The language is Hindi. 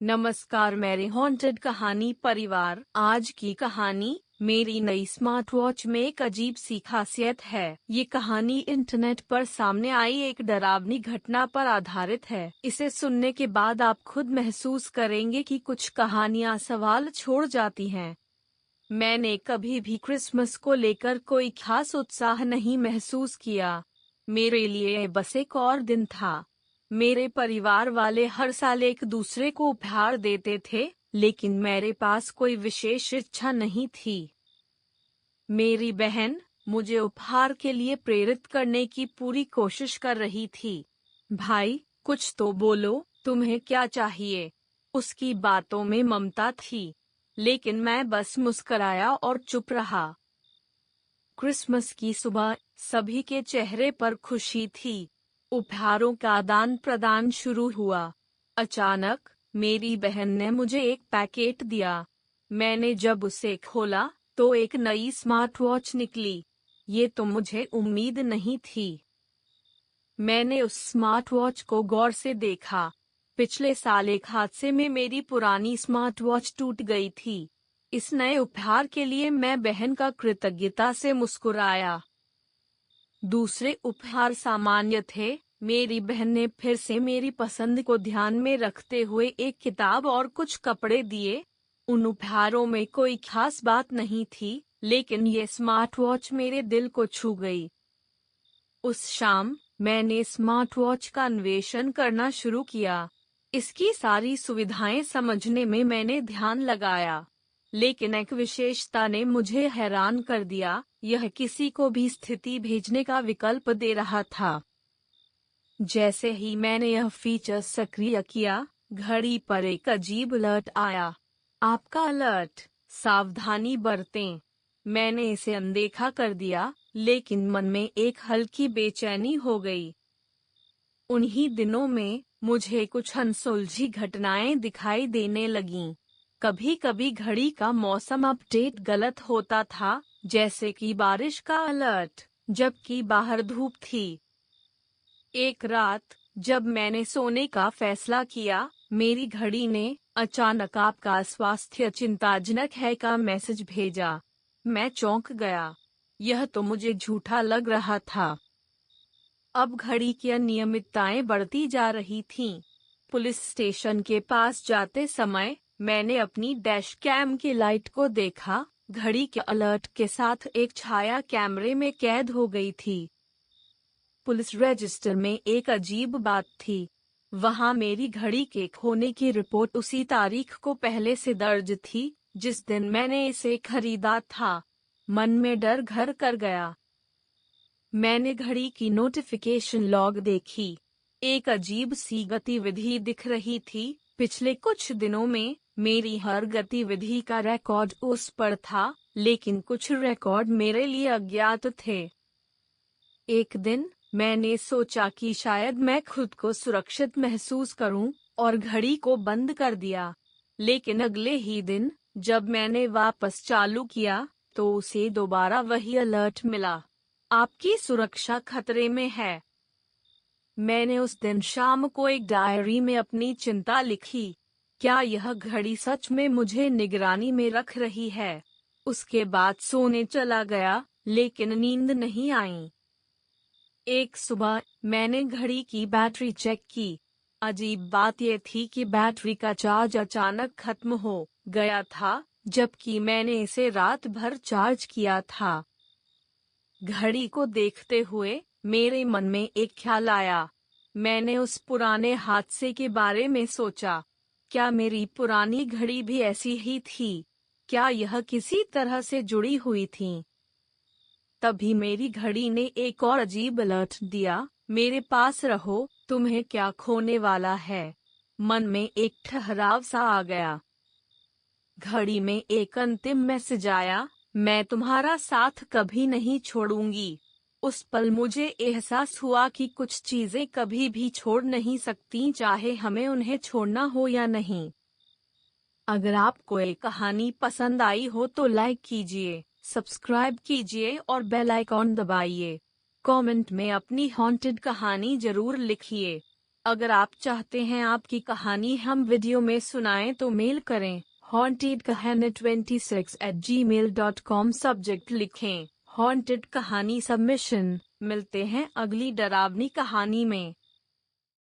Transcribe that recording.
नमस्कार मेरे हॉन्टेड कहानी परिवार। आज की कहानी मेरी नई स्मार्ट वॉच में एक अजीब सी खासियत है। ये कहानी इंटरनेट पर सामने आई एक डरावनी घटना पर आधारित है। इसे सुनने के बाद आप खुद महसूस करेंगे कि कुछ कहानियां सवाल छोड़ जाती हैं। मैंने कभी भी क्रिसमस को लेकर कोई खास उत्साह नहीं महसूस किया। मेरे लिए ये बस एक और दिन था। मेरे परिवार वाले हर साल एक दूसरे को उपहार देते थे, लेकिन मेरे पास कोई विशेष इच्छा नहीं थी। मेरी बहन मुझे उपहार के लिए प्रेरित करने की पूरी कोशिश कर रही थी। भाई, कुछ तो बोलो, तुम्हें क्या चाहिए? उसकी बातों में ममता थी, लेकिन मैं बस मुस्कराया और चुप रहा। क्रिसमस की सुबह सभी के चेहरे पर खुशी थी। उपहारों का आदान प्रदान शुरू हुआ। अचानक मेरी बहन ने मुझे एक पैकेट दिया। मैंने जब उसे खोला तो एक नई स्मार्ट वॉच निकली। ये तो मुझे उम्मीद नहीं थी। मैंने उस स्मार्ट वॉच को गौर से देखा। पिछले साल एक हादसे में मेरी पुरानी स्मार्ट वॉच टूट गई थी। इस नए उपहार के लिए मैं बहन का कृतज्ञता से मुस्कुराया। दूसरे उपहार सामान्य थे। मेरी बहन ने फिर से मेरी पसंद को ध्यान में रखते हुए एक किताब और कुछ कपड़े दिए। उन उपहारों में कोई खास बात नहीं थी, लेकिन ये स्मार्ट वॉच मेरे दिल को छू गई। उस शाम मैंने स्मार्ट वॉच का अन्वेषण करना शुरू किया। इसकी सारी सुविधाएं समझने में मैंने ध्यान लगाया, लेकिन एक विशेषता ने मुझे हैरान कर दिया। यह किसी को भी स्थिति भेजने का विकल्प दे रहा था। जैसे ही मैंने यह फीचर सक्रिय किया, घड़ी पर एक अजीब अलर्ट आया। आपका अलर्ट, सावधानी बरतें। मैंने इसे अनदेखा कर दिया, लेकिन मन में एक हल्की बेचैनी हो गई। उन्हीं दिनों में मुझे कुछ अनसुलझी घटनाएं दिखाई देने लगीं। कभी-कभी घड़ी का मौसम अपडेट गलत होता था, जैसे कि बारिश का अलर्ट, जबकि बाहर धूप थी। एक रात जब मैंने सोने का फैसला किया, मेरी घड़ी ने अचानक आपका स्वास्थ्य चिंताजनक है का मैसेज भेजा। मैं चौंक गया। यह तो मुझे झूठा लग रहा था। अब घड़ी की अनियमितताएं बढ़ती जा रही थीं। पुलिस स्टेशन के पास जाते समय मैंने अपनी डैश कैम की लाइट को देखा। घड़ी के अलर्ट के साथ एक छाया कैमरे में कैद हो गई थी। पुलिस रजिस्टर में एक अजीब बात थी। वहां मेरी घड़ी के खोने की रिपोर्ट उसी तारीख को पहले से दर्ज थी, जिस दिन मैंने इसे खरीदा था। मन में डर घर कर गया। मैंने घड़ी की नोटिफिकेशन लॉग देखी। एक अजीब सी गतिविधि दिख रही थी। पिछले कुछ दिनों में मेरी हर गतिविधि का रिकॉर्ड उस पर था, लेकिन कुछ रिकॉर्ड मेरे लिए अज्ञात थे। एक दिन मैंने सोचा कि शायद मैं खुद को सुरक्षित महसूस करूं, और घड़ी को बंद कर दिया। लेकिन अगले ही दिन जब मैंने वापस चालू किया, तो उसे दोबारा वही अलर्ट मिला। आपकी सुरक्षा खतरे में है। मैंने उस दिन शाम को एक डायरी में अपनी चिंता लिखी। क्या यह घड़ी सच में मुझे निगरानी में रख रही है? उसके बाद सोने चला गया, लेकिन नींद नहीं आई। एक सुबह मैंने घड़ी की बैटरी चेक की। अजीब बात यह थी कि बैटरी का चार्ज अचानक खत्म हो गया था, जबकि मैंने इसे रात भर चार्ज किया था। घड़ी को देखते हुए मेरे मन में एक ख्याल आया। मैंने उस पुराने हादसे के बारे में सोचा। क्या मेरी पुरानी घड़ी भी ऐसी ही थी? क्या यह किसी तरह से जुड़ी हुई थी? तभी मेरी घड़ी ने एक और अजीब अलर्ट दिया। मेरे पास रहो, तुम्हें क्या खोने वाला है? मन में एक ठहराव सा आ गया। घड़ी में एक अंतिम मैसेज आया, मैं तुम्हारा साथ कभी नहीं छोड़ूंगी। उस पल मुझे एहसास हुआ कि कुछ चीजें कभी भी छोड़ नहीं सकती, चाहे हमें उन्हें छोड़ना हो या नहीं। अगर आपको ये कहानी पसंद आई हो तो लाइक कीजिए, सब्सक्राइब कीजिए और बेल आइकॉन दबाइए। कमेंट में अपनी हॉन्टेड कहानी जरूर लिखिए। अगर आप चाहते हैं आपकी कहानी हम वीडियो में सुनाएं तो मेल करें hauntedkahani26@gmail.com। सब्जेक्ट लिखें हॉन्टेड कहानी सबमिशन। मिलते हैं अगली डरावनी कहानी में।